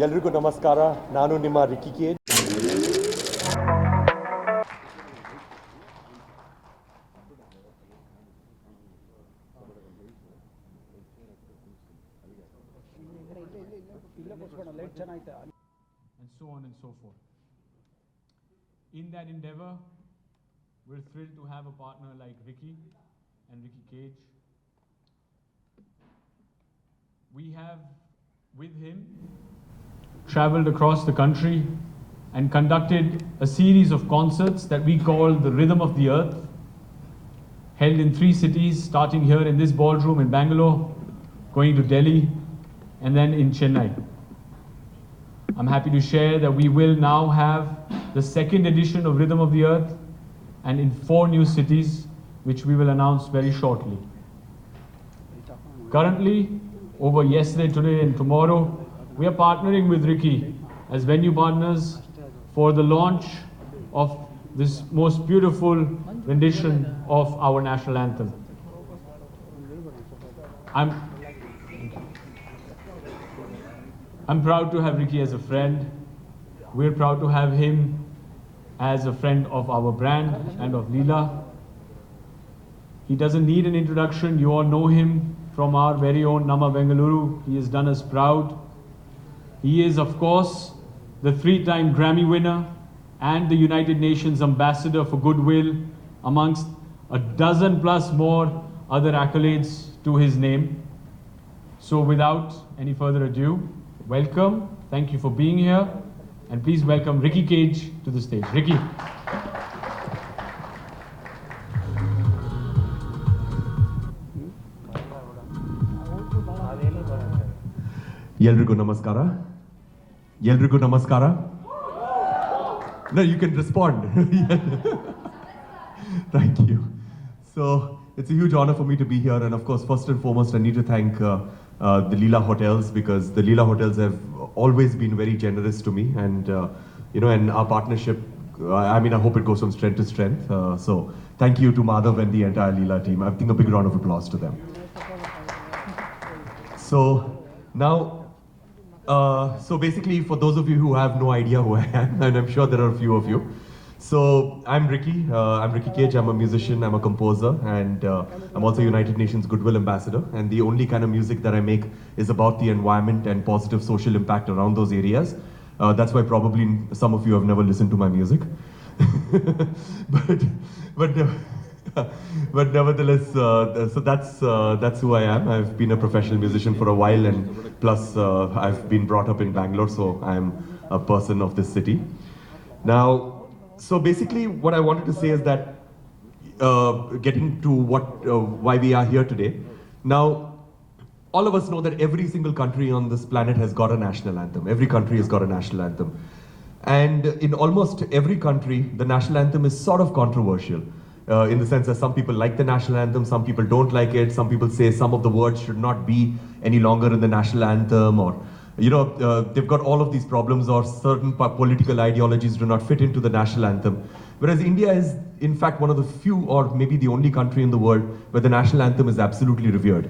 ಎಲ್ರಿಗೂ ನಮಸ್ಕಾರ. ನಾನು ನಿಮ್ಮ Ricky cage. And so on and so forth. In that endeavor, we're thrilled to have a partner like Ricky and Ricky Cage. We have, with him, traveled across the country and conducted a series of concerts that we call the Rhythm of the Earth, held in 3 cities, starting here in this ballroom in Bangalore, going to Delhi, and then in Chennai. I'm happy to share that we will now have the 2nd edition of Rhythm of the Earth, and in 4 new cities, which we will announce very shortly. Currently, over yesterday, today and tomorrow, we are partnering with Ricky as venue partners for the launch of this most beautiful rendition of our national anthem. I'm proud to have Ricky as a friend. We're proud to have him as a friend of our brand and of Leela. He doesn't need an introduction. You all know him from our very own Nama Bengaluru. He has done us proud. He is, of course, the 3-time Grammy winner and the United Nations Ambassador for Goodwill, amongst a dozen plus more other accolades to his name. So without any further ado, welcome, thank you for being here, and please welcome Ricky Cage to the stage. Ricky. ಎಲ್ರಿಗೂ ನಮಸ್ಕಾರ. ಎಲ್ರಿಗೂ ನಮಸ್ಕಾರ. No, you can respond. Thank you. So it's a huge honor for me to be here, and of course, first and foremost, I need to thank the Leela Hotels, because the Leela Hotels have always been very generous to me, and and our partnership. I mean, I hope it goes from strength to strength. So thank you to Madhav and the entire Leela team. I think a big round of applause to them. So now. So basically, for those of you who have no idea who I am, and I'm sure there are a few of you. So I'm Ricky. I'm Ricky Cage. I'm a musician. I'm a composer, and I'm also United Nations Goodwill Ambassador. And the only kind of music that I make is about the environment and positive social impact around those areas. That's why probably some of you have never listened to my music. but nevertheless, so that's who I am. I've been a professional musician for a while, and plus I've been brought up in Bangalore, so I'm a person of this city. Now, so basically what I wanted to say is that getting to why we are here today. Now, all of us know that every single country on this planet has got a national anthem. Every country has got a national anthem. And in almost every country, the national anthem is sort of controversial. In the sense that some people like the national anthem, some people don't like it, some people say some of the words should not be any longer in the national anthem, or they've got all of these problems, or certain political ideologies do not fit into the national anthem. Whereas India is in fact one of the few, or maybe the only country in the world where the national anthem is absolutely revered.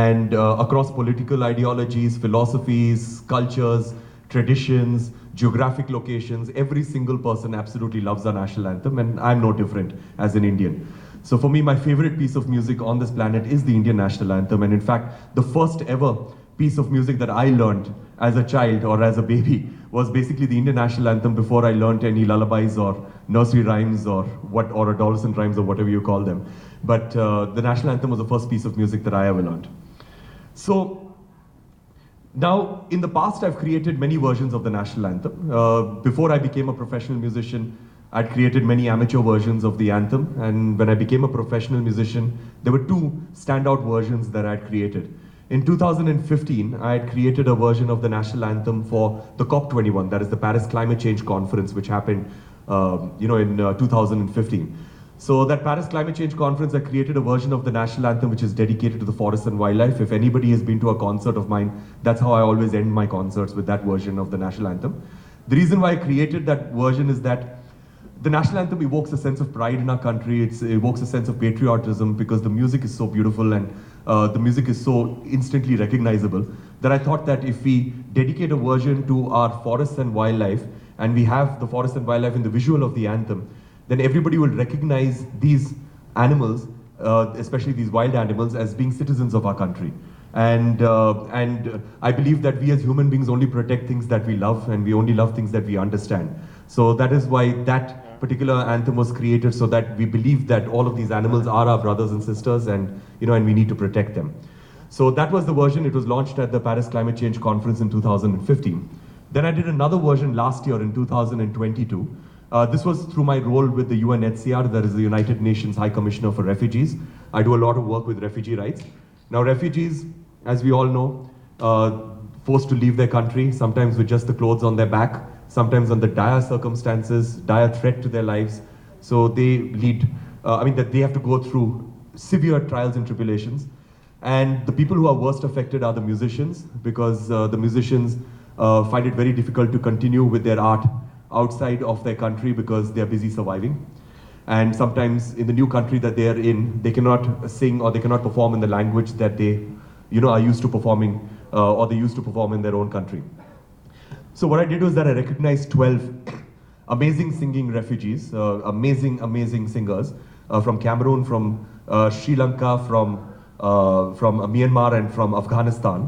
And across political ideologies, philosophies, cultures, traditions, geographic locations, every single person absolutely loves our national anthem, and I'm no different as an Indian. So for me, my favorite piece of music on this planet is the Indian national anthem, and in fact, the first ever piece of music that I learned as a child or as a baby was basically the Indian national anthem, before I learned any lullabies or nursery rhymes or adolescent rhymes or whatever you call them. But the national anthem was the first piece of music that I ever learned. So now, in the past, I've created many versions of the national anthem. Before I became a professional musician, I'd created many amateur versions of the anthem. And when I became a professional musician, there were 2 standout versions that I'd created. In 2015, I had created a version of the national anthem for the COP21, that is the Paris Climate Change Conference, which happened, in 2015. So that Paris Climate Change Conference, I created a version of the national anthem which is dedicated to the forest and wildlife. If anybody has been to a concert of mine, that's how I always end my concerts, with that version of the national anthem. The reason why I created that version is that the national anthem evokes a sense of pride in our country. It evokes a sense of patriotism, because the music is so beautiful, and the music is so instantly recognizable. that I thought that if we dedicate a version to our forests and wildlife, and we have the forest and wildlife in the visual of the anthem, then everybody will recognize these animals, especially these wild animals, as being citizens of our country. And I believe that we as human beings only protect things that we love, and we only love things that we understand. So that is why that particular anthem was created, so that we believe that all of these animals are our brothers and sisters, and and we need to protect them. So that was the version. It was launched at the Paris Climate Change Conference in 2015. Then I did another version last year in 2022. This was through my role with the UNHCR, that is the United Nations High Commissioner for Refugees. I do a lot of work with refugee rights. Now refugees, as we all know, forced to leave their country, sometimes with just the clothes on their back, sometimes under dire circumstances, dire threat to their lives. So they lead, that they have to go through severe trials and tribulations. And the people who are worst affected are the musicians, because the musicians find it very difficult to continue with their art outside of their country because they are busy surviving. And sometimes in the new country that they are in, they cannot sing or they cannot perform in the language that they are used to performing or they used to perform in their own country. So what I did was that I recognized 12 amazing singing refugees, amazing singers from Cameroon, from Sri Lanka, from Myanmar, and from Afghanistan.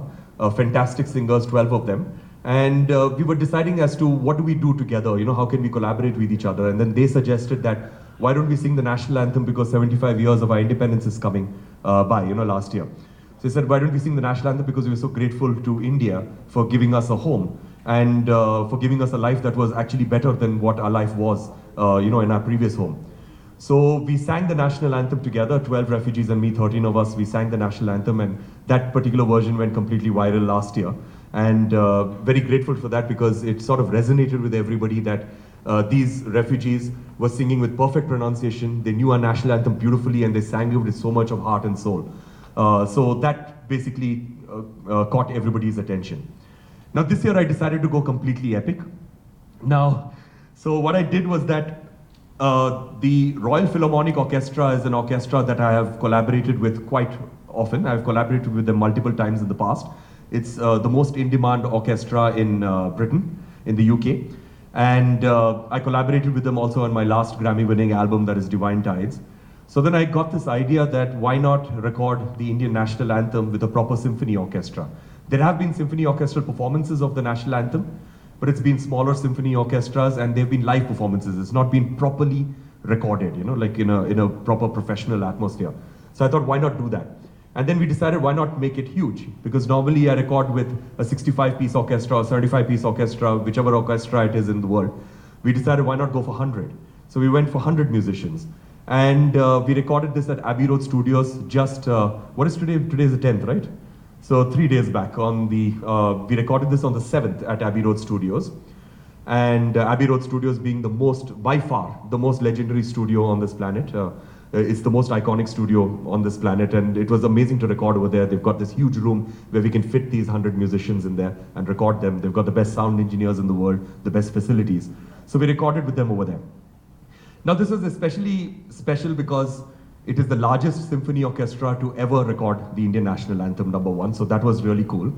Fantastic singers, 12 of them. And we were deciding as to what do we do together, how can we collaborate with each other. And then they suggested that why don't we sing the national anthem, because 75 years of our independence is coming by, last year. So they said, why don't we sing the national anthem, because we were so grateful to India for giving us a home and for giving us a life that was actually better than what our life was, in our previous home. So we sang the national anthem together, 12 refugees and me, 13 of us, we sang the national anthem, and that particular version went completely viral last year. And very grateful for that, because it sort of resonated with everybody that these refugees were singing with perfect pronunciation. They knew our national anthem beautifully, and they sang it with so much of heart and soul. So that basically caught everybody's attention. Now this year I decided to go completely epic. Now, so what I did was that the Royal Philharmonic Orchestra is an orchestra that I have collaborated with quite often. I've collaborated with them multiple times in the past. It's the most in-demand orchestra in Britain, in the UK. And I collaborated with them also on my last Grammy-winning album, that is Divine Tides. So then I got this idea that why not record the Indian national anthem with a proper symphony orchestra. There have been symphony orchestral performances of the national anthem, but it's been smaller symphony orchestras, and they've been live performances. It's not been properly recorded, like in a proper professional atmosphere. So I thought, why not do that? And then we decided, why not make it huge? Because normally I record with a 65-piece orchestra or 75-piece orchestra, whichever orchestra it is in the world. We decided, why not go for 100? So we went for 100 musicians. And we recorded this at Abbey Road Studios just, what is today? Today is the 10th, right? So 3 days back on the, we recorded this on the 7th at Abbey Road Studios. And Abbey Road Studios being the most, by far, the most legendary studio on this planet. It's the most iconic studio on this planet, and it was amazing to record over there. They've got this huge room where we can fit these 100 musicians in there and record them. They've got the best sound engineers in the world, the best facilities. So we recorded with them over there. Now this is especially special because it is the largest symphony orchestra to ever record the Indian national anthem, #1. So that was really cool.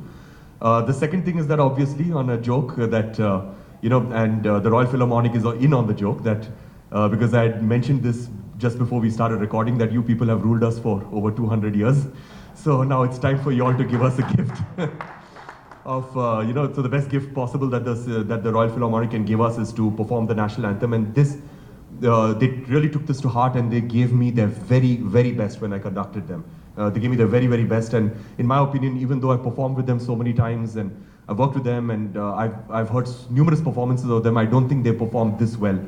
The second thing is that obviously, on a joke that, the Royal Philharmonic is in on the joke, that because I had mentioned this just before we started recording, that you people have ruled us for over 200 years. So now it's time for you all to give us a gift of, so the best gift possible that the Royal Philharmonic can give us is to perform the national anthem. And this, they really took this to heart, and they gave me their very, very best when I conducted them. They gave me their very, very best. And in my opinion, even though I've performed with them so many times and I've worked with them, and I've heard numerous performances of them, I don't think they performed this well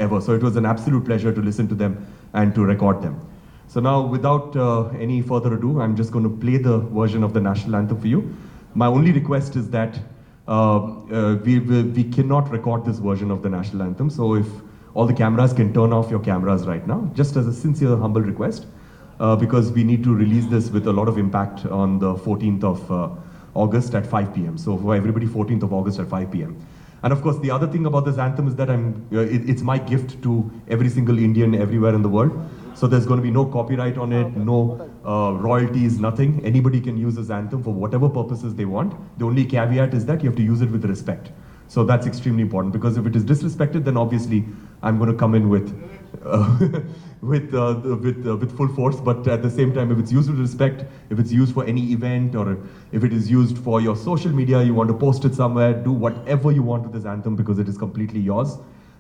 ever. So it was an absolute pleasure to listen to them and to record them. So now, without any further ado, I'm just going to play the version of the national anthem for you. My only request is that we cannot record this version of the national anthem. So if all the cameras can turn off your cameras right now, just as a sincere, humble request, because we need to release this with a lot of impact on the 14th of August at 5 p.m. So for everybody, 14th of August at 5 p.m. And of course, the other thing about this anthem is that it's my gift to every single Indian everywhere in the world. So there's going to be no copyright on it, no royalties, nothing. Anybody can use this anthem for whatever purposes they want. The only caveat is that you have to use it with respect. So that's extremely important, because if it is disrespected, then obviously I'm going to come in with with full force. But at the same time, if it's used with respect, if it's used for any event, or if it is used for your social media, you want to post it somewhere, do whatever you want with this anthem, because it is completely yours.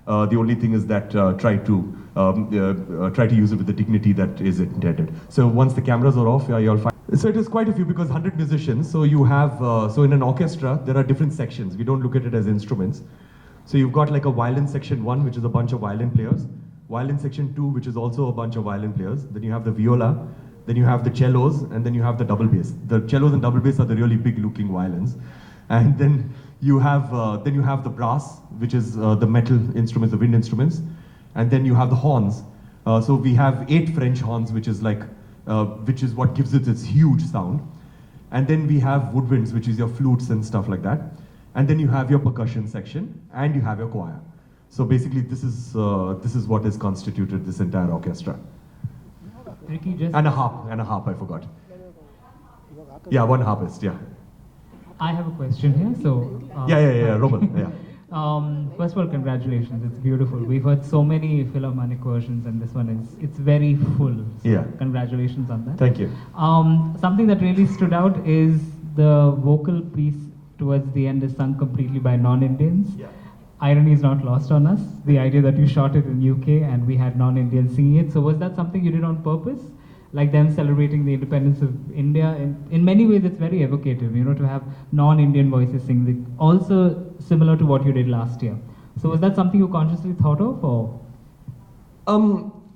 The only thing is that try to use it with the dignity that is intended. So once the cameras are off, you'll find. So it is quite a few, because 100 musicians. So you have, so in an orchestra, there are different sections. We don't look at it as instruments. So you've got like a violin section 1, which is a bunch of violin players. Violin section 2, which is also a bunch of violin players. Then you have the viola. Then you have the cellos, and then you have the double bass. The cellos and double bass are the really big-looking violins. And then you have the brass, which is the metal instruments, the wind instruments. And then you have the horns. So we have 8 French horns, which is like, which is what gives it its huge sound. And then we have woodwinds, which is your flutes and stuff like that. And then you have your percussion section, and you have your choir. So basically, this is what is constituted this entire orchestra. Ricky, just And a harp, I forgot. Yeah, one harpist, yeah. I have a question here. So Yeah, Roman, yeah. First of all, congratulations. It's beautiful. We've heard so many Philharmonic versions, and this one it's very full. So Yeah. Congratulations on that. Thank you. Something that really stood out is the vocal piece towards the end is sung completely by non-Indians. Yeah. Irony is not lost on us. The idea that you shot it in UK and we had non-Indians singing it. So was that something you did on purpose? Like them celebrating the independence of India? In many ways, it's very evocative, to have non-Indian voices sing. Also similar to what you did last year. So was that something you consciously thought of, or?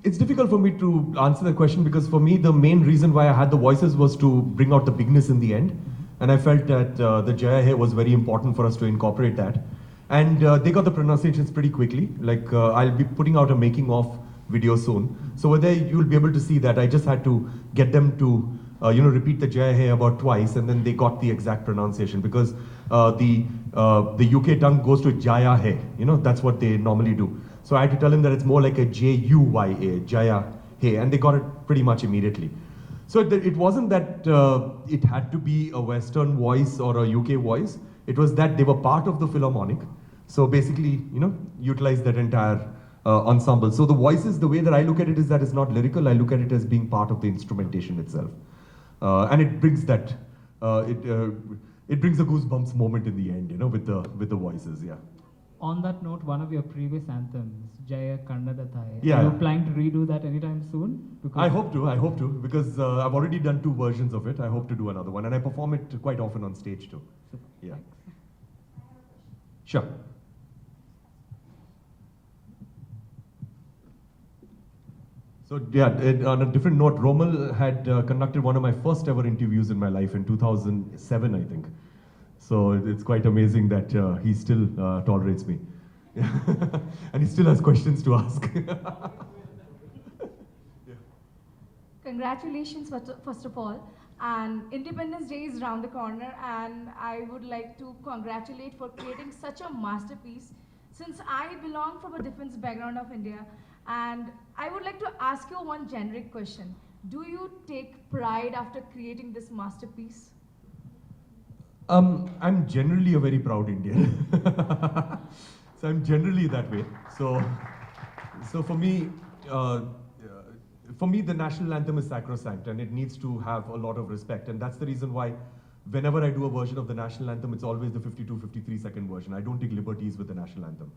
It's difficult for me to answer that question, because for me, the main reason why I had the voices was to bring out the bigness in the end. And I felt that the Jaya Hai was very important for us to incorporate that. And they got the pronunciations pretty quickly. Like, I'll be putting out a making of video soon. So over there, you'll be able to see that I just had to get them to, repeat the Jaya Hai about twice, and then they got the exact pronunciation, because the UK tongue goes to Jaya Hai. That's what they normally do. So I had to tell them that it's more like a J-U-Y-A, Jaya Hai, and they got it pretty much immediately. So it wasn't that it had to be a Western voice or a UK voice. It was that they were part of the Philharmonic. So basically, utilize that entire ensemble. So the voices, the way that I look at it is that it's not lyrical. I look at it as being part of the instrumentation itself. And it brings that, it brings a goosebumps moment in the end, with the voices, yeah. On that note, one of your previous anthems, Jaya Kannadathai, Yeah. are you planning to redo that anytime soon? Because I hope to, because I've already done 2 versions of it. I hope to do another one, and I perform it quite often on stage too. Super. Yeah. Thanks. Sure. So yeah, on a different note, Romal had conducted one of my first ever interviews in my life in 2007, I think. So it's quite amazing that he still tolerates me. And he still has questions to ask. Congratulations, first of all. And Independence Day is around the corner, and I would like to congratulate for creating such a masterpiece, since I belong from a defense background of India. And I would like to ask you one generic question. Do you take pride after creating this masterpiece? I'm generally a very proud Indian. So I'm generally that way. So for me, the national anthem is sacrosanct, and it needs to have a lot of respect. And that's the reason why whenever I do a version of the national anthem, it's always the 52, 53-second version. I don't take liberties with the national anthem.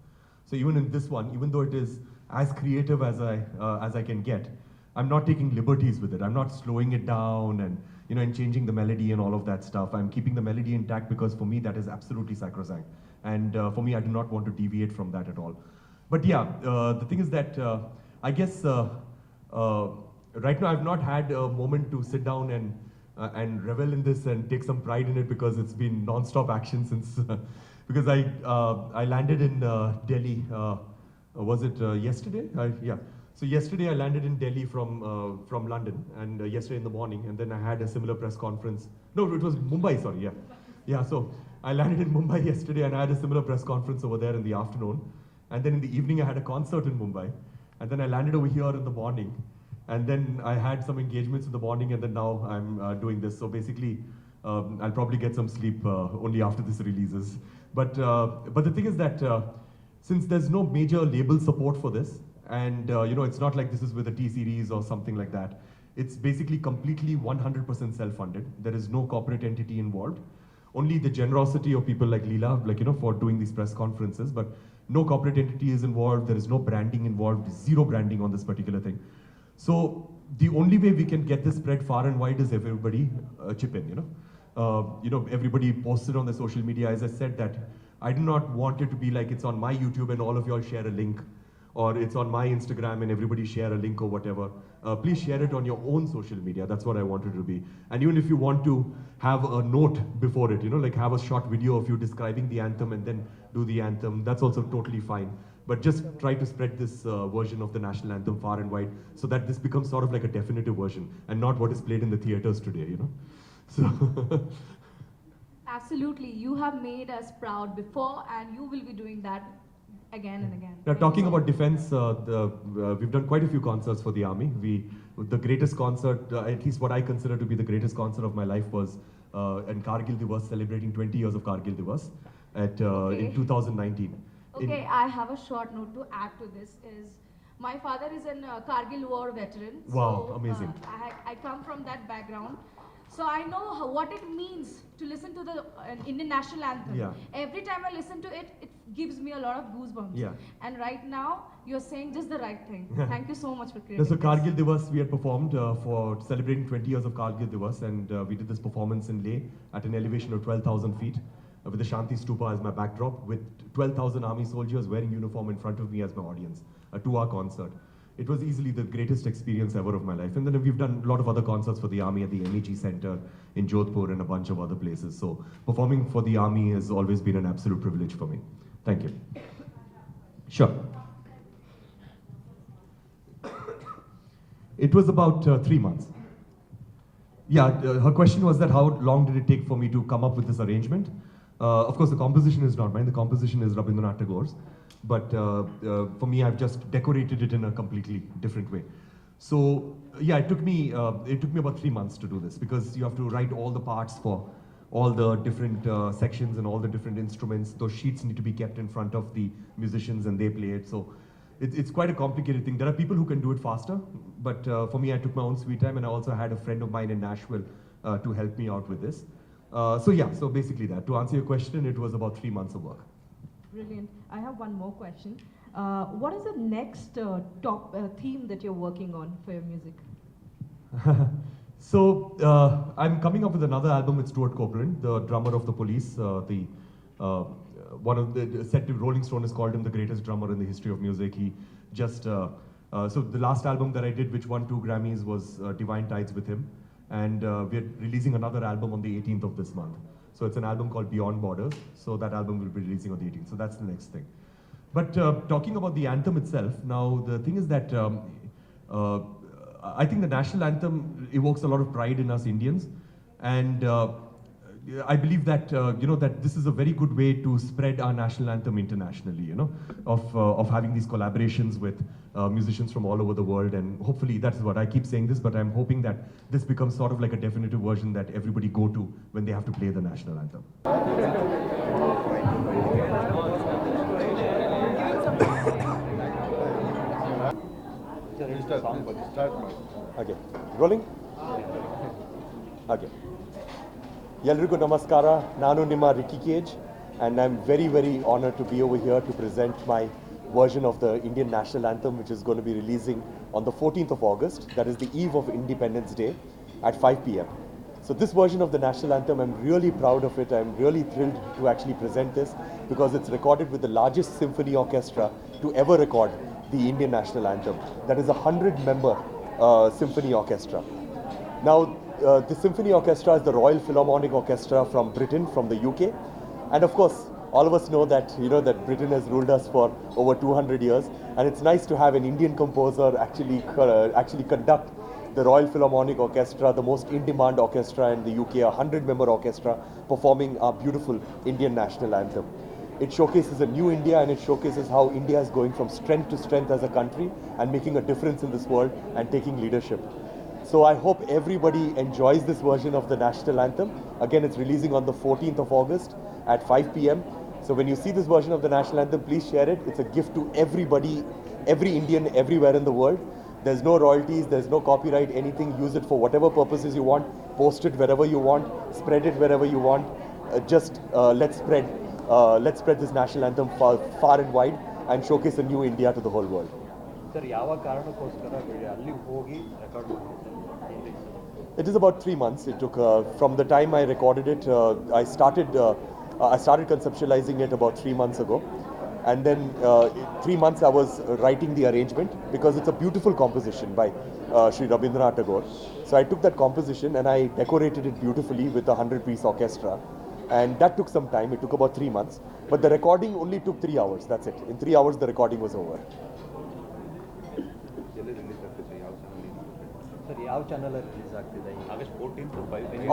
So even in this one, even though it is as creative as I can get, I'm not taking liberties with it. I'm not slowing it down and and changing the melody and all of that stuff. I'm keeping the melody intact, because for me that is absolutely sacrosanct. And for me, I do not want to deviate from that at all. But yeah, the thing is that I guess right now I've not had a moment to sit down and revel in this and take some pride in it, because it's been non-stop action since because I landed in Delhi. Was it yesterday? Yeah. So yesterday I landed in Delhi from London, and yesterday in the morning, and then I had a similar press conference. No, it was Mumbai. Sorry, yeah, yeah. So I landed in Mumbai yesterday, and I had a similar press conference over there in the afternoon, and then in the evening I had a concert in Mumbai, and then I landed over here in the morning, And then I had some engagements in the morning, and then now I'm doing this. So basically, I'll probably get some sleep only after this releases. But the thing is that since there's no major label support for this, and it's not like this is with a T-series or something like that. It's basically completely 100% self-funded. There is no corporate entity involved. Only the generosity of people like Leela, for doing these press conferences, but no corporate entity is involved. There is no branding involved, zero branding on this particular thing. So the only way we can get this spread far and wide is everybody chip in, everybody posted on the social media. As I said, that I do not want it to be like it's on my YouTube and all of y'all share a link, or it's on my Instagram and everybody share a link or whatever. Please share it on your own social media. That's what I want it to be. And even if you want to have a note before it, like have a short video of you describing the anthem and then do the anthem, that's also totally fine. But just try to spread this version of the national anthem far and wide so that this becomes sort of like a definitive version and not what is played in the theaters today, So. Absolutely. You have made us proud before, and you will be doing that again and again. Now, talking about defense, we've done quite a few concerts for the army. The greatest concert, at least what I consider to be the greatest concert of my life, was in Kargil Divas, celebrating 20 years of Kargil Divas in 2019. Okay, I have a short note to add to this. My father is a Kargil war veteran. Wow, so, amazing. I come from that background. So I know what it means to listen to the Indian national anthem. Yeah. Every time I listen to it, it gives me a lot of goosebumps. Yeah. And right now, you're saying just the right thing. Thank you so much for creating So this. Kargil Divas, we had performed for celebrating 20 years of Kargil Divas, and we did this performance in Leh at an elevation of 12,000 feet with the Shanti Stupa as my backdrop, with 12,000 army soldiers wearing uniform in front of me as my audience, a 2-hour concert. It was easily the greatest experience ever of my life. And then we've done a lot of other concerts for the army at the MEG Center in Jodhpur and a bunch of other places. So performing for the army has always been an absolute privilege for me. Thank you. Sure. It was about 3 months. Yeah, her question was that how long did it take for me to come up with this arrangement? Of course, the composition is not mine. The composition is Rabindranath Tagore's. But for me, I've just decorated it in a completely different way. So yeah, it took me about 3 months to do this, because you have to write all the parts for all the different sections and all the different instruments. Those sheets need to be kept in front of the musicians and they play it. So it's quite a complicated thing. There are people who can do it faster, but for me, I took my own sweet time, and I also had a friend of mine in Nashville to help me out with this. So basically that. To answer your question, it was about 3 months of work. Brilliant. I have one more question. What is the next top theme that you're working on for your music? So I'm coming up with another album with Stuart Copeland, the drummer of the Police. One of the said to Rolling Stone has called him the greatest drummer in the history of music. He just so the last album that I did, which won 2 Grammys, was Divine Tides with him, and we're releasing another album on the 18th of this month. So it's an album called Beyond Borders. So that album will be releasing on the 18th. So that's the next thing. But talking about the anthem itself, now the thing is that I think the national anthem evokes a lot of pride in us Indians, and I believe that that this is a very good way to spread our national anthem internationally. Of having these collaborations with musicians from all over the world, and hopefully that's what I keep saying this, but I'm hoping that this becomes sort of like a definitive version that everybody go to when they have to play the national anthem. Okay, rolling? Okay. Yelrigu Namaskara, Nanu Nima Ricky Cage, and I'm very, very honored to be over here to present my version of the Indian National Anthem, which is going to be releasing on the 14th of August. That is the eve of Independence Day at 5 p.m. So this version of the National Anthem, I'm really proud of it. I'm really thrilled to actually present this, because it's recorded with the largest symphony orchestra to ever record the Indian National Anthem. That is a 100-member symphony orchestra. Now, the symphony orchestra is the Royal Philharmonic Orchestra from Britain, from the UK. And of course, all of us know that, that Britain has ruled us for over 200 years. And it's nice to have an Indian composer actually conduct the Royal Philharmonic Orchestra, the most in-demand orchestra in the UK, a 100-member orchestra, performing our beautiful Indian national anthem. It showcases a new India, and it showcases how India is going from strength to strength as a country and making a difference in this world and taking leadership. So I hope everybody enjoys this version of the national anthem. Again, it's releasing on the 14th of August at 5 p.m. So when you see this version of the national anthem, please share it. It's a gift to everybody, every Indian, everywhere in the world. There's no royalties, there's no copyright, anything. Use it for whatever purposes you want. Post it wherever you want. Spread it wherever you want. Let's spread this national anthem far and wide and showcase a new India to the whole world. Sir ಯಾವ ಕಾರಣಕ್ಕೋಸ್ಕರ ಅಲ್ಲಿ ಹೋಗಿ record ಮಾಡಿದ್ದೆ? It is about 3 months. It took from the time I recorded it. I started conceptualizing it about 3 months ago, and then 3 months I was writing the arrangement because it's a beautiful composition by Sri Rabindranath Tagore. So I took that composition and I decorated it beautifully with a 100-piece orchestra, and that took some time. It took about 3 months, but the recording only took 3 hours. That's it. In 3 hours the recording was over. Sir ಯಾವ channel release ಆಗ್ತಿದೆ?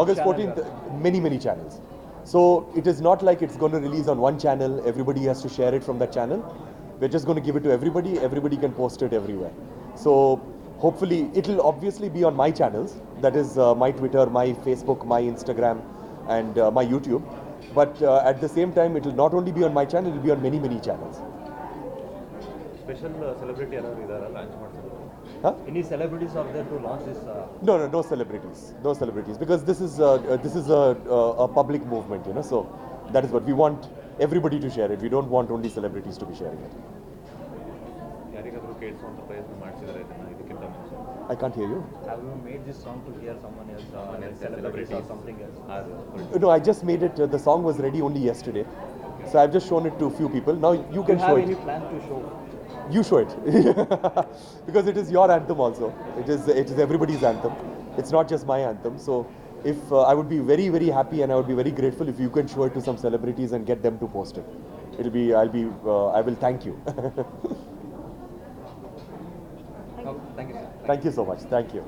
August 14th, many channels. So it is not like it's going to release on one channel, everybody has to share it from that channel. We're just going to give it to everybody can post it everywhere. So hopefully it will obviously be on my channels, that is my Twitter, my Facebook, my Instagram and my YouTube. But at the same time, it will not only be on my channel, it will be on many channels. Special celebrity ಯಾರು ಇದಾರಾ launch ಮಾಡ್ತಾರೆ? Huh? Any celebrities are there to launch this? No celebrities, because this is a public movement, you know. So that is what we want, everybody to share it. We don't want only celebrities to be sharing it. ಯಾರಿಗಾದರೂ ಕೇಳಿಸುವಂಥ ಪ್ರಯತ್ನ ಮಾಡ್ತಿದ್ದಾರೆ ಇದನ್ನ ಇದಕ್ಕಿಂತ ಮುಂಚೆ? I can't hear you. Have you made this song to hear someone else, celebrities or something else? No, I just made it. The song was ready only yesterday, so I've just shown it to a few people. Now you can show have it. any plan to show? You show it because it is your anthem also. It is everybody's anthem. It's not just my anthem. So if I would be very happy and I would be very grateful if you can show it to some celebrities and get them to post it. I will thank you. Thank you, sir. Thank you so much. Thank you.